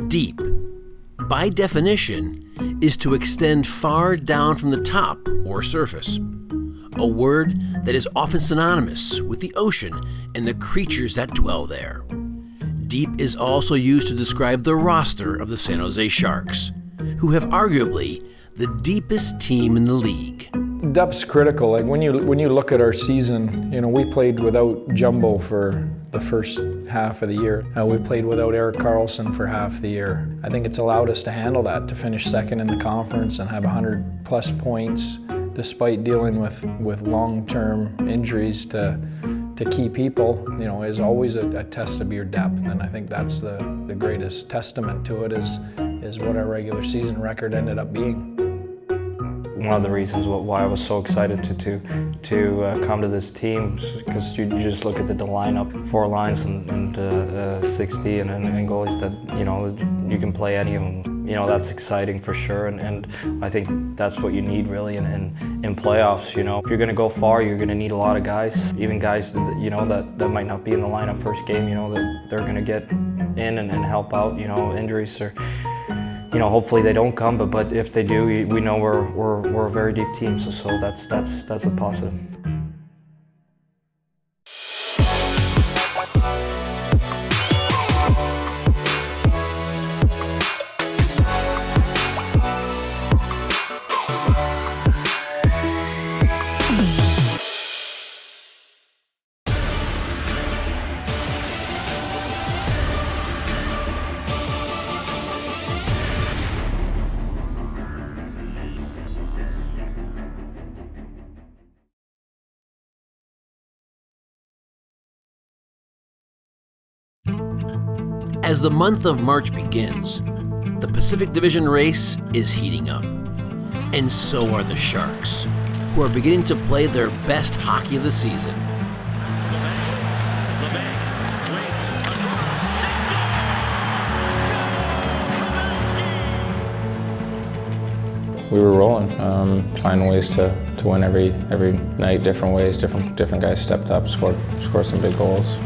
Deep, by definition, is to extend far down from the top or surface, a word that is often synonymous with the ocean and the creatures that dwell there. Deep is also used to describe the roster of the San Jose Sharks, who have arguably the deepest team in the league. Depth's critical. Like when you look at our season, we played without Jumbo for the first half of the year. We played without Erik Karlsson for half the year. I think it's allowed us to handle that, to finish second in the conference and have 100+ points, despite dealing with long-term injuries to key people. Is always a test of your depth, and I think that's the greatest testament to it is what our regular season record ended up being. One of the reasons why I was so excited to come to this team, because you just look at the lineup, 4 lines and 60 and goalies that you can play any of them. That's exciting for sure, and I think that's what you need really in playoffs. If you're going to go far, you're going to need a lot of guys, even guys that might not be in the lineup first game. That they're going to get in and help out. Injuries or. Hopefully they don't come, but if they do, we know we're a very deep team, so that's a positive. As the month of March begins, the Pacific Division race is heating up. And so are the Sharks, who are beginning to play their best hockey of the season. We were rolling, finding ways to win every night, different ways, different guys stepped up, scored some big goals.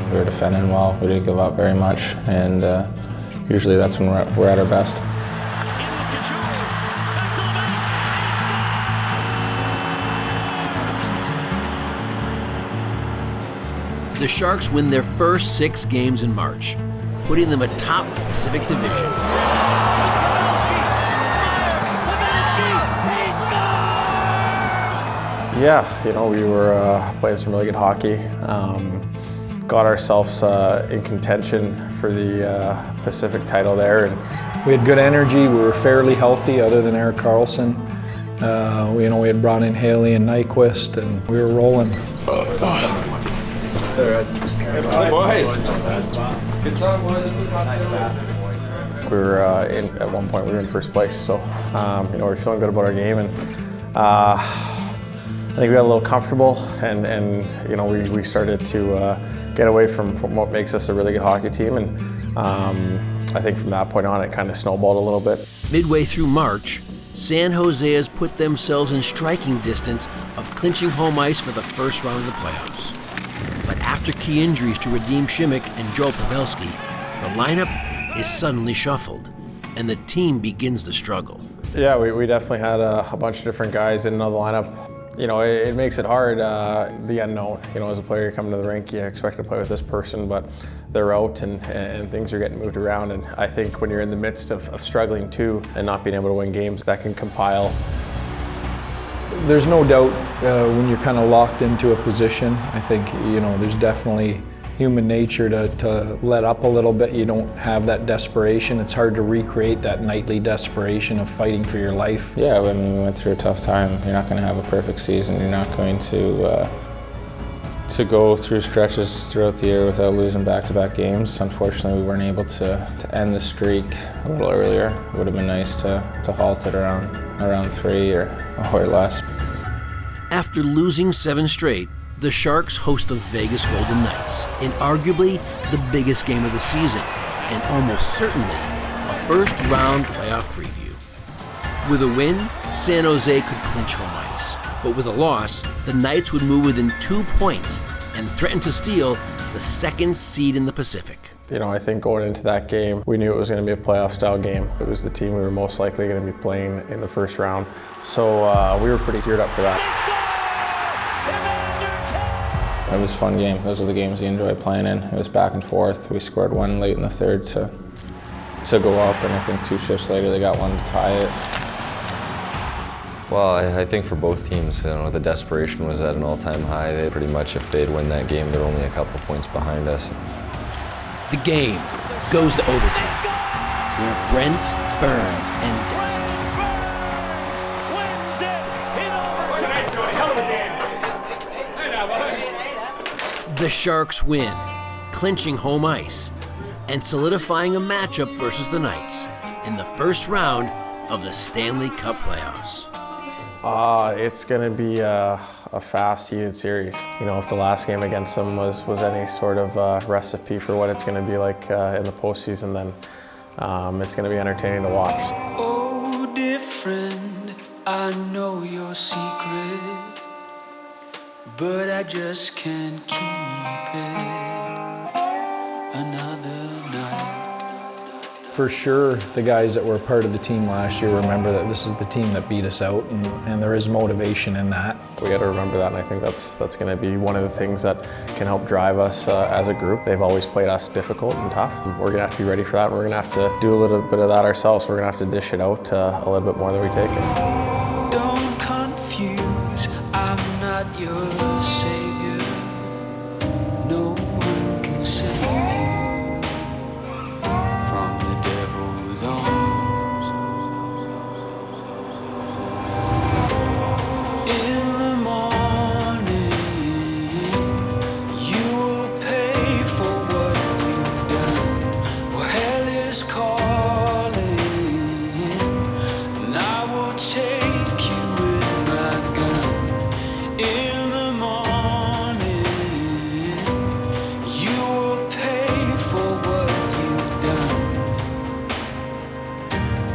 We were defending well, we didn't give up very much, and usually that's when we're at our best. The Sharks win their first 6 games in March, putting them atop the Pacific Division. Yeah, we were playing some really good hockey. Got ourselves in contention for the Pacific title there. And we had good energy. We were fairly healthy, other than Erik Karlsson. We had brought in Haley and Nyquist, and we were rolling. Boys. We were at one point we were in first place, so we're feeling good about our game, and I think we got a little comfortable, and we started to get away from what makes us a really good hockey team, and I think from that point on it kind of snowballed a little bit. Midway through March, San Jose has put themselves in striking distance of clinching home ice for the first round of the playoffs. But after key injuries to Radim Šimić and Joel Pavelski, the lineup is suddenly shuffled, and the team begins to struggle. Yeah, we definitely had a bunch of different guys in another lineup. It makes it hard, the unknown. As a player, you come to the rink, you expect to play with this person, but they're out and things are getting moved around. And I think when you're in the midst of struggling too and not being able to win games, that can compile. There's no doubt when you're kind of locked into a position, I think, there's definitely human nature to let up a little bit. You don't have that desperation. It's hard to recreate that nightly desperation of fighting for your life. Yeah, we went through a tough time. You're not going to have a perfect season. You're not going to go through stretches throughout the year without losing back-to-back games. Unfortunately, we weren't able to end the streak a little earlier. It would have been nice to halt it around 3 or less. After losing 7 straight, the Sharks host the Vegas Golden Knights in arguably the biggest game of the season, and almost certainly a first-round playoff preview. With a win, San Jose could clinch home ice. But with a loss, the Knights would move within 2 points and threaten to steal the second seed in the Pacific. You know, I think going into that game, we knew it was going to be a playoff-style game. It was the team we were most likely going to be playing in the first round. So we were pretty geared up for that. It was a fun game. Those are the games you enjoy playing in. It was back and forth. We scored one late in the third to go up, and I think 2 shifts later they got one to tie it. Well, I think for both teams, the desperation was at an all-time high. They pretty much, if they'd win that game, they're only a couple points behind us. The game goes to overtime, where Brent Burns ends it. The Sharks win, clinching home ice and solidifying a matchup versus the Knights in the first round of the Stanley Cup Playoffs. It's going to be a fast, heated series. If the last game against them was any sort of recipe for what it's going to be like in the postseason, then it's going to be entertaining to watch. Oh, dear friend, I know your secret, but I just can't keep it another night. For sure, the guys that were part of the team last year remember that this is the team that beat us out, and there is motivation in that. We got to remember that, and I think that's going to be one of the things that can help drive us as a group. They've always played us difficult and tough. We're going to have to be ready for that, and we're going to have to do a little bit of that ourselves. We're going to have to dish it out a little bit more than we take it. Don't confuse, I'm not your savior. No one can save you from the devil's arms. In the morning, you will pay for what you've done. Well, hell is calling, and I will take you with my gun. In the morning, you will pay for what you've done.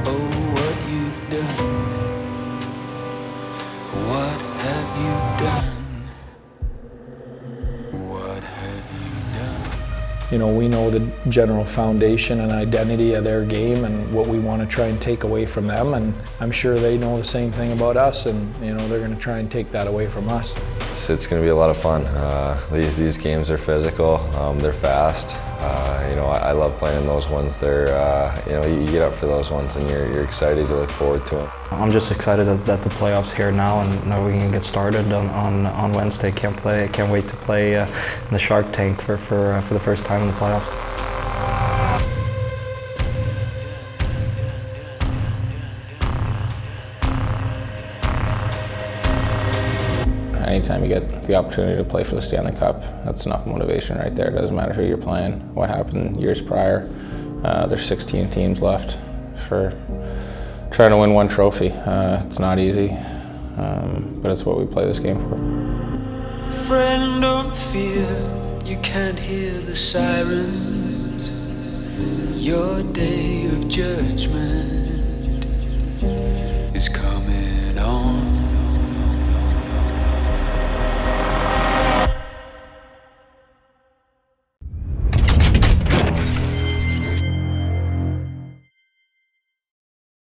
Oh, what you've done. What have you done? What have you done? We know the general foundation and identity of their game and what we want to try and take away from them, and I'm sure they know the same thing about us, and they're going to try and take that away from us. It's going to be a lot of fun. These games are physical, they're fast. I love playing in those ones. They're, you get up for those ones, and you're excited to look forward to them. I'm just excited that the playoffs here now, and now we can get started on Wednesday. Can't wait to play in the Shark Tank for the first time in the playoffs. Anytime you get the opportunity to play for the Stanley Cup, that's enough motivation right there. It doesn't matter who you're playing, what happened years prior. There's 16 teams left for trying to win one trophy. It's not easy, but it's what we play this game for. Friend, don't fear, you can't hear the sirens. Your day of judgment is coming.